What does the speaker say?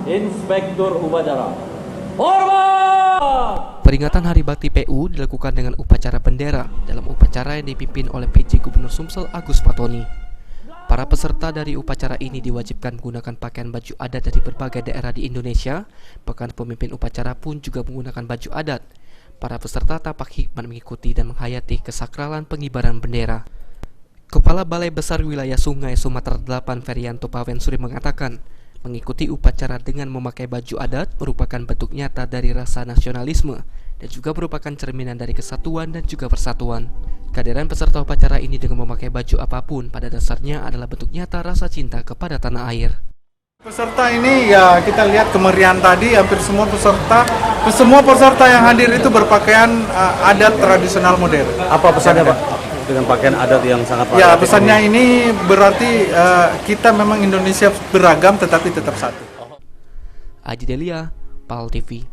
Inspektur Upacara. Hormat! Peringatan Hari Bakti PU dilakukan dengan upacara bendera dalam upacara yang dipimpin oleh PJ Gubernur Sumsel Agus Fatoni. Para peserta dari upacara ini diwajibkan menggunakan pakaian baju adat dari berbagai daerah di Indonesia, bahkan pemimpin upacara pun juga menggunakan baju adat. Para peserta tampak hikmat mengikuti dan menghayati kesakralan pengibaran bendera. Kepala Balai Besar Wilayah Sungai Sumatera 8 Ferianto Pawensuri mengatakan, mengikuti upacara dengan memakai baju adat merupakan bentuk nyata dari rasa nasionalisme dan juga merupakan cerminan dari kesatuan dan juga persatuan. Kehadiran peserta upacara ini dengan memakai baju apapun pada dasarnya adalah bentuk nyata rasa cinta kepada tanah air. Peserta ini ya kita lihat kemeriahan tadi, hampir semua peserta yang hadir itu berpakaian adat tradisional modern. Apa pesannya Pak dengan pakaian adat yang sangat Ya pesannya ini berarti kita memang Indonesia beragam tetapi tetap satu. Aji Delia, PAL TV.